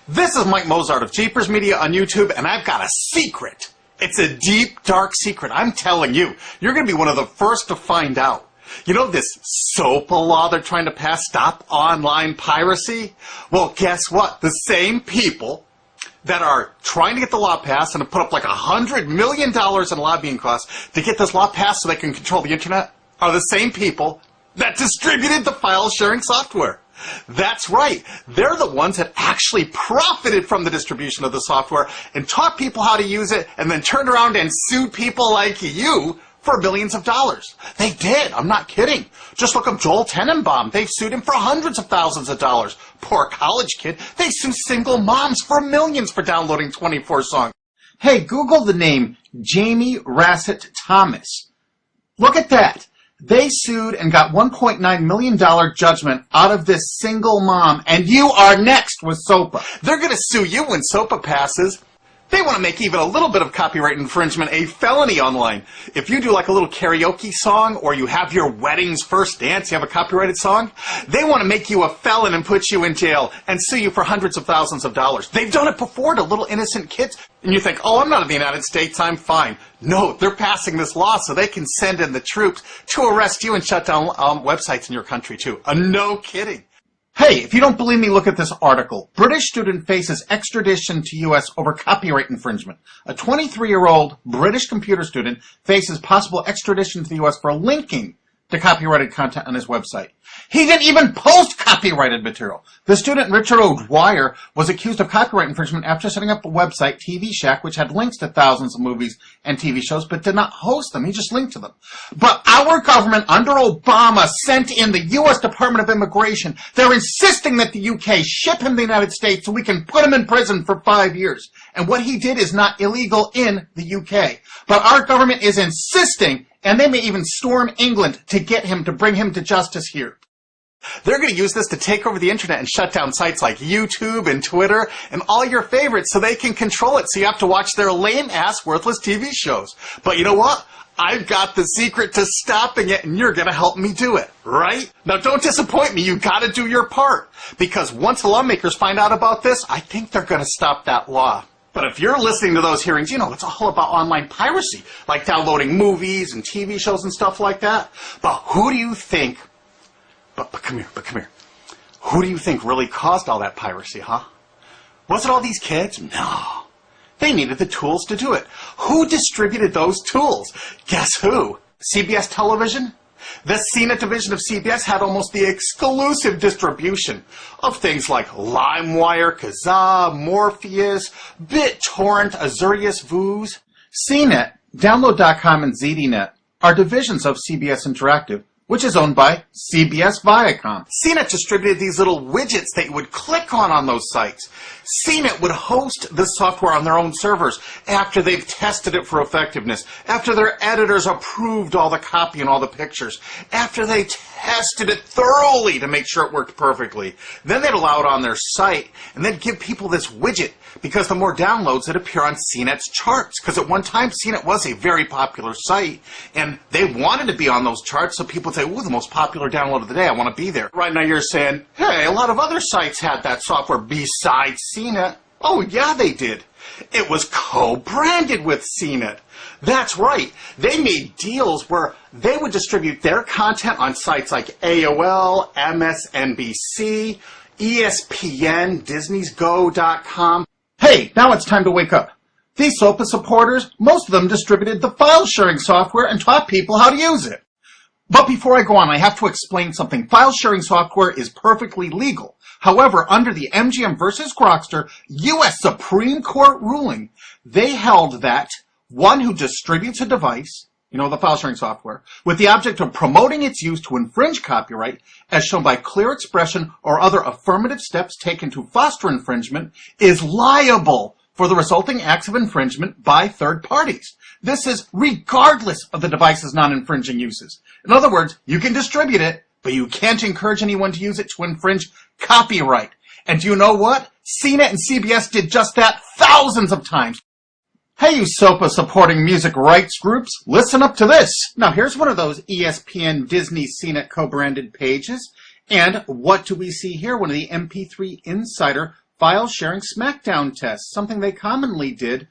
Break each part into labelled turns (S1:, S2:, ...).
S1: This is Mike Mozart of Jeepers Media on YouTube, and I've got a secret. It's a deep, dark secret. I'm telling you, you're going to be one of the first to find out. You know this SOPA law they're trying to pass, Stop Online Piracy? Well, guess what? The same people that are trying to get the law passed and have put up like $100 million in lobbying costs to get this law passed so they can control the internet are the same people that distributed the file sharing software. That's right. They're the ones that actually profited from the distribution of the software and taught people how to use it and then turned around and sued people like you for millions of dollars. They did. I'm not kidding. Just look up Joel Tenenbaum. They've sued him for hundreds of thousands of dollars. Poor college kid. They sue single moms for millions for downloading 24 songs. Hey, Google the name Jamie Rassett Thomas. Look at that. They sued and got $1.9 million judgment out of this single mom, and you are next with SOPA. They're going to sue you when SOPA passes. They want to make even a little bit of copyright infringement a felony online. If you do like a little karaoke song, or you have your wedding's first dance, you have a copyrighted song, they want to make you a felon and put you in jail and sue you for hundreds of thousands of dollars. They've done it before to little innocent kids. And you think, oh, I'm not in the United States, I'm fine. No, they're passing this law so they can send in the troops to arrest you and shut down websites in your country too. No kidding. Hey, if you don't believe me, look at this article. British student faces extradition to U.S. over copyright infringement. A 23-year-old British computer student faces possible extradition to the U.S. for linking to copyrighted content on his website. He didn't even post copyrighted material. The student, Richard O'Dwyer, was accused of copyright infringement after setting up a website, TV Shack, which had links to thousands of movies and TV shows, but did not host them. He just linked to them. But our government, under Obama, sent in the U.S. Department of Immigration. They're insisting that the U.K. ship him to the United States so we can put him in prison for 5 years. And what he did is not illegal in the U.K. But our government is insisting, and they may even storm England to get him, to bring him to justice here. They're going to use this to take over the internet and shut down sites like YouTube and Twitter and all your favorites so they can control it, so you have to watch their lame-ass, worthless TV shows. But you know what? I've got the secret to stopping it, and you're going to help me do it, right? Now, don't disappoint me. You've got to do your part. Because once the lawmakers find out about this, I think they're going to stop that law. But if you're listening to those hearings, you know, it's all about online piracy, like downloading movies and TV shows and stuff like that. But who do you think... But come here. Who do you think really caused all that piracy, huh? Was it all these kids? No. They needed the tools to do it. Who distributed those tools? Guess who? CBS Television? The CNET division of CBS had almost the exclusive distribution of things like LimeWire, Kazaa, Morpheus, BitTorrent, Azurius, Vooz. CNET, Download.com, and ZDNet are divisions of CBS Interactive, which is owned by CBS Viacom. CNET distributed these little widgets that you would click on those sites. CNET would host this software on their own servers after they've tested it for effectiveness, after their editors approved all the copy and all the pictures, after they tested it thoroughly to make sure it worked perfectly. Then they'd allow it on their site, and they'd give people this widget, because the more downloads that appear on CNET's charts. Because at one time, CNET was a very popular site, and they wanted to be on those charts, so people would say, ooh, the most popular download of the day, I want to be there. Right now you're saying, hey, a lot of other sites had that software besides CNET. Oh, yeah, they did. It was co-branded with CNET. That's right. They made deals where they would distribute their content on sites like AOL, MSNBC, ESPN, Disney'sGo.com. Hey, now it's time to wake up. These SOPA supporters, most of them distributed the file-sharing software and taught people how to use it. But before I go on, I have to explain something. File-sharing software is perfectly legal. However, under the MGM versus Grokster U.S. Supreme Court ruling, they held that one who distributes a device, you know, the file-sharing software, with the object of promoting its use to infringe copyright, as shown by clear expression or other affirmative steps taken to foster infringement, is liable for the resulting acts of infringement by third parties. This is regardless of the device's non-infringing uses. In other words, you can distribute it, but you can't encourage anyone to use it to infringe copyright. And do you know what? CNET and CBS did just that thousands of times. Hey, you SOPA supporting music rights groups, listen up to this. Now, here's one of those ESPN, Disney, CNET co-branded pages. And what do we see here? One of the mp3 Insider
S2: file sharing smackdown tests, something they commonly did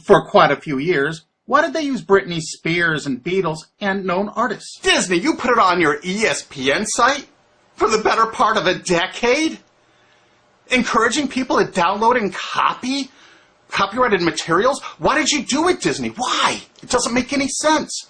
S2: for quite a few years. Why did they use Britney Spears and Beatles and known artists?
S1: Disney, you put it on your ESPN site for the better part of a decade? Encouraging people to download and copy copyrighted materials? Why did you do it, Disney? Why? It doesn't make any sense.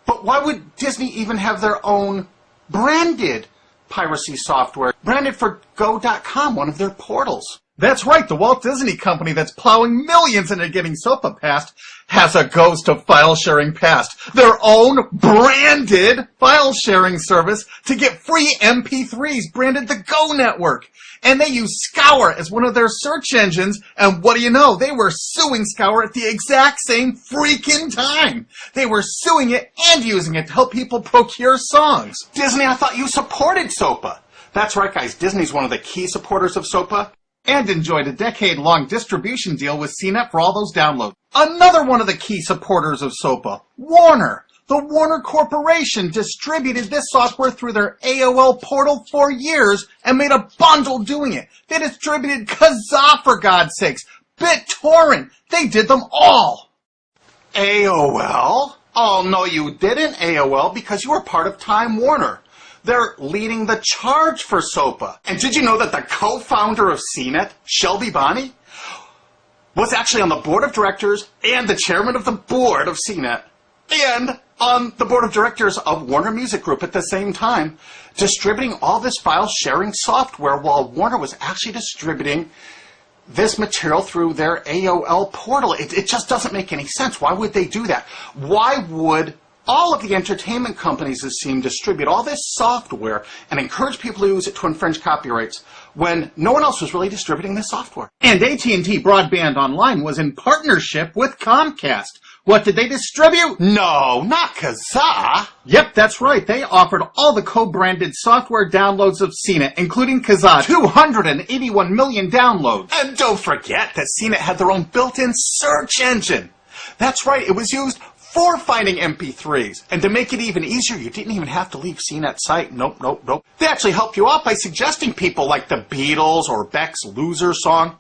S1: But why would Disney even have their own branded piracy software, branded for Go.com, one of their portals?
S2: That's right, the Walt Disney Company that's plowing millions into getting SOPA passed has a ghost of file sharing past. Their own branded file sharing service to get free MP3s branded the Go Network. And they use Scour as one of their search engines, and what do you know? They were suing Scour at the exact same freaking time. They were suing it and using it to help people procure songs.
S1: Disney, I thought you supported SOPA. That's right, guys. Disney's one of the key supporters of SOPA.
S2: And enjoyed a decade-long distribution deal with CNET for all those downloads. Another one of the key supporters of SOPA, Warner. The Warner Corporation distributed this software through their AOL portal for years and made a bundle doing it. They distributed Kazaa, for God's sakes, BitTorrent. They did them all.
S1: AOL? Oh, no, you didn't, AOL, because you were part of Time Warner. They're leading the charge for SOPA. And did you know that the co-founder of CNET, Shelby Bonney, was actually on the board of directors and the chairman of the board of CNET and on the board of directors of Warner Music Group at the same time, distributing all this file sharing software while Warner was actually distributing this material through their AOL portal. It just doesn't make any sense. Why would they do that? Why would all of the entertainment companies, it seemed, distribute all this software and encourage people to use it to infringe copyrights when no one else was really distributing this software?
S2: And AT&T Broadband Online was in partnership with Comcast. What did they distribute?
S1: No, not Kazaa.
S2: Yep, that's right. They offered all the co-branded software downloads of CNET, including Kazaa, 281 million downloads.
S1: And don't forget that CNET had their own built-in search engine. That's right, it was used for finding MP3s. And to make it even easier, you didn't even have to leave CNET's site. Nope. They actually helped you out by suggesting people like the Beatles or Beck's Loser song.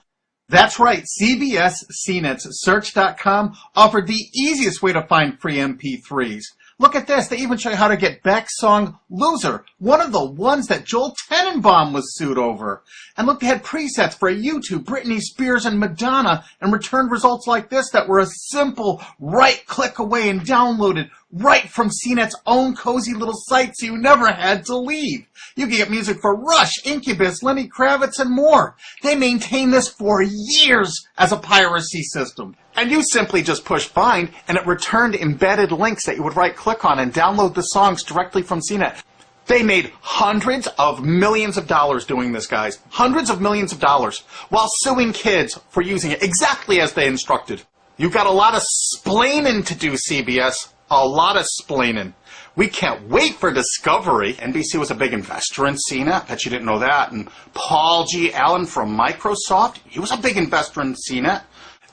S2: That's right, CBS CNET's Search.com offered the easiest way to find free MP3s. Look at this, they even show you how to get Beck's song Loser, one of the ones that Joel Tenenbaum was sued over. And look, they had presets for YouTube, Britney Spears, and Madonna, and returned results like this that were a simple right-click away and downloaded right from CNET's own cozy little site, so you never had to leave. You can get music for Rush, Incubus, Lenny Kravitz, and more. They maintained this for years as a piracy system.
S1: And you simply just push find, and it returned embedded links that you would right-click on and download the songs directly from CNET. They made hundreds of millions of dollars doing this, guys. Hundreds of millions of dollars, while suing kids for using it exactly as they instructed. You've got a lot of splaining to do, CBS. A lot of splaining. We can't wait for Discovery. NBC was a big investor in CNET. Bet you didn't know that. And Paul G. Allen from Microsoft, he was a big investor in CNET.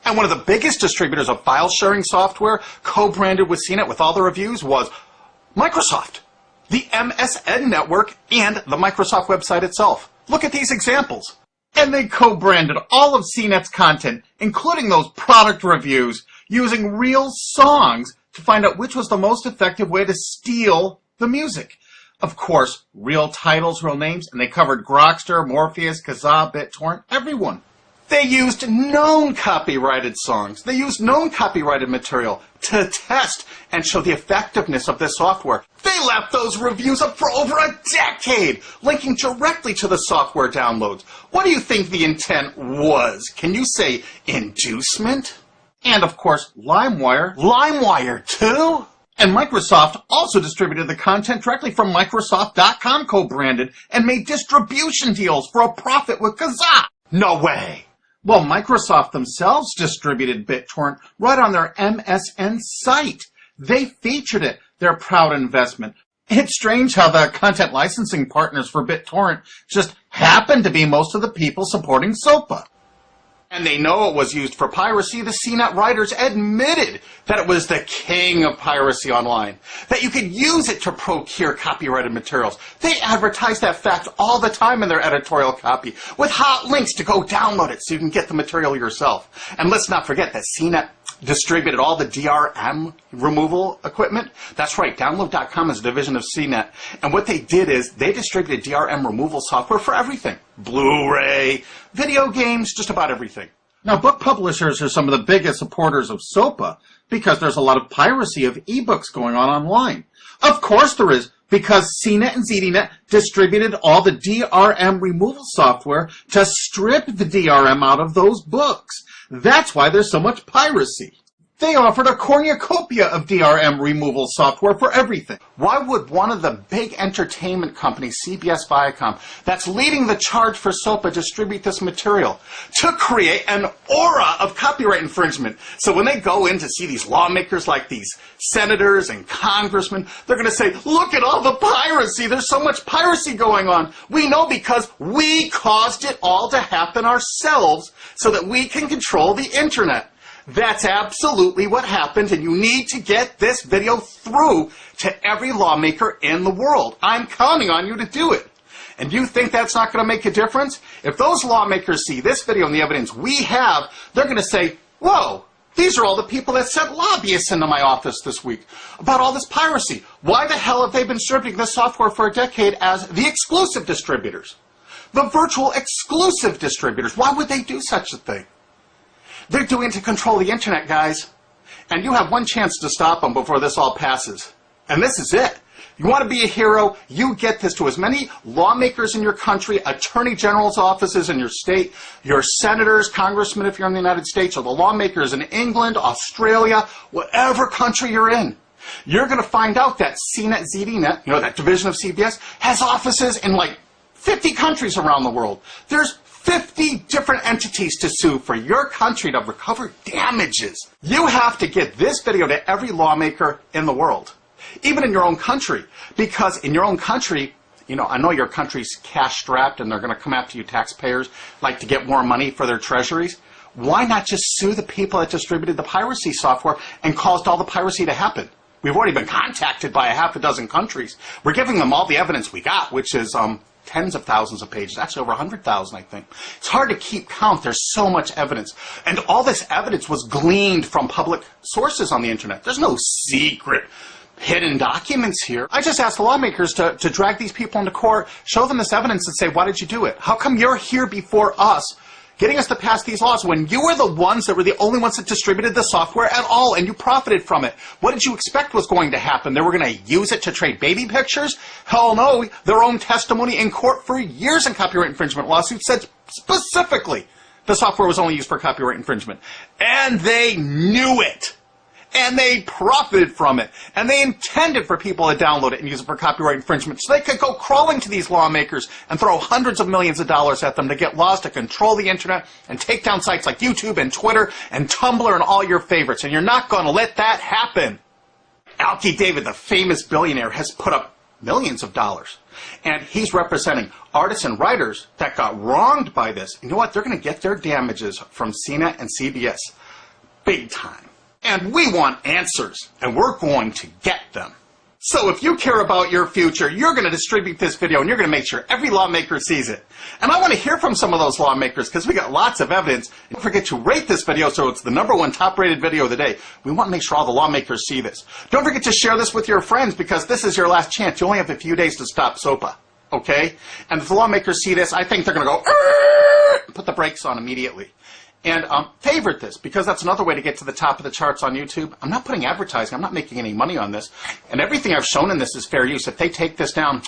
S1: And one of the biggest distributors of file-sharing software, co-branded with CNET with all the reviews, was Microsoft, the MSN network, and the Microsoft website itself. Look at these examples.
S2: And they co-branded all of CNET's content, including those product reviews, using real songs to find out which was the most effective way to steal the music. Of course, real titles, real names, and they covered Grokster, Morpheus, Kazaa, BitTorrent, everyone.
S1: They used known copyrighted songs. They used known copyrighted material to test and show the effectiveness of this software. They left those reviews up for over a decade, linking directly to the software downloads. What do you think the intent was? Can you say inducement?
S2: And of course, LimeWire.
S1: LimeWire too?
S2: And Microsoft also distributed the content directly from Microsoft.com co-branded and made distribution deals for a profit with Kazaa.
S1: No way.
S2: Well, Microsoft themselves distributed BitTorrent right on their MSN site. They featured it, their proud investment. It's strange how the content licensing partners for BitTorrent just happen to be most of the people supporting SOPA.
S1: And they know it was used for piracy. The CNET writers admitted that it was the king of piracy online, that you could use it to procure copyrighted materials. They advertise that fact all the time in their editorial copy with hot links to go download it so you can get the material yourself. And let's not forget that CNET distributed all the DRM removal equipment. That's right, Download.com is a division of CNET. And what they did is they distributed DRM removal software for everything. Blu-ray, video games, just about everything.
S2: Now, book publishers are some of the biggest supporters of SOPA because there's a lot of piracy of ebooks going on online. Of course there is, because CNET and ZDNet distributed all the DRM removal software to strip the DRM out of those books. That's why there's so much piracy. They offered a cornucopia of DRM removal software for everything.
S1: Why would one of the big entertainment companies, CBS Viacom, that's leading the charge for SOPA, distribute this material? To create an aura of copyright infringement. So when they go in to see these lawmakers like these senators and congressmen, they're going to say, look at all the piracy. There's so much piracy going on. We know because we caused it all to happen ourselves so that we can control the internet. That's absolutely what happened, and you need to get this video through to every lawmaker in the world. I'm counting on you to do it. And you think that's not going to make a difference? If those lawmakers see this video and the evidence we have, they're going to say, whoa, these are all the people that sent lobbyists into my office this week about all this piracy. Why the hell have they been distributing this software for a decade as the exclusive distributors? The virtual exclusive distributors. Why would they do such a thing? They're doing it to control the internet, guys. And you have one chance to stop them before this all passes. And this is it. You want to be a hero, you get this to as many lawmakers in your country, attorney general's offices in your state, your senators, congressmen if you're in the United States, or the lawmakers in England, Australia, whatever country you're in. You're going to find out that CNET, ZDNet, that division of CBS, has offices in like 50 countries around the world. There's 50 different entities to sue for your country to recover damages. You have to get this video to every lawmaker in the world, even in your own country, because in your own country, I know your country's cash-strapped and they're going to come after you taxpayers like to get more money for their treasuries. Why not just sue the people that distributed the piracy software and caused all the piracy to happen? We've already been contacted by a half a dozen countries. We're giving them all the evidence we got, which is tens of thousands of pages, actually over 100,000, I think. It's hard to keep count. There's so much evidence. And all this evidence was gleaned from public sources on the internet. There's no secret hidden documents here. I just asked the lawmakers to drag these people into court, show them this evidence and say, why did you do it? How come you're here before us getting us to pass these laws when you were the ones that were the only ones that distributed the software at all and you profited from it? What did you expect was going to happen? They were going to use it to trade baby pictures? Hell no. Their own testimony in court for years in copyright infringement lawsuits said specifically the software was only used for copyright infringement. And they knew it. And they profited from it. And they intended for people to download it and use it for copyright infringement so they could go crawling to these lawmakers and throw hundreds of millions of dollars at them to get laws to control the internet and take down sites like YouTube and Twitter and Tumblr and all your favorites. And you're not going to let that happen. Alki David, the famous billionaire, has put up millions of dollars. And he's representing artists and writers that got wronged by this. You know what? They're going to get their damages from CNET and CBS. Big time. And we want answers, and we're going to get them. So if you care about your future, you're going to distribute this video, and you're going to make sure every lawmaker sees it. And I want to hear from some of those lawmakers, because we got lots of evidence. Don't forget to rate this video so it's the #1 top-rated video of the day. We want to make sure all the lawmakers see this. Don't forget to share this with your friends, because this is your last chance. You only have a few days to stop SOPA, okay? And if the lawmakers see this, I think they're going to go, put the brakes on immediately. And favorite this, because that's another way to get to the top of the charts on YouTube. I'm not putting advertising. I'm not making any money on this. And everything I've shown in this is fair use. If they take this down,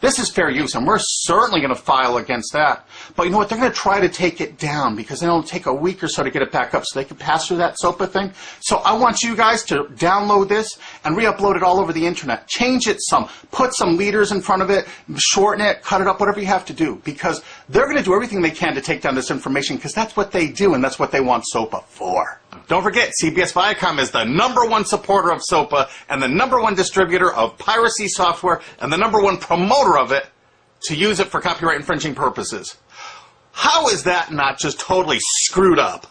S1: this is fair use, and we're certainly going to file against that. But you know what? They're going to try to take it down because it'll take a week or so to get it back up so they can pass through that SOPA thing. So I want you guys to download this and re-upload it all over the internet. Change it some. Put some leaders in front of it. Shorten it. Cut it up. Whatever you have to do. Because they're going to do everything they can to take down this information because that's what they do and that's what they want SOPA for. Don't forget, CBS Viacom is the #1 supporter of SOPA and the #1 distributor of piracy software and the #1 promoter of it to use it for copyright infringing purposes. How is that not just totally screwed up?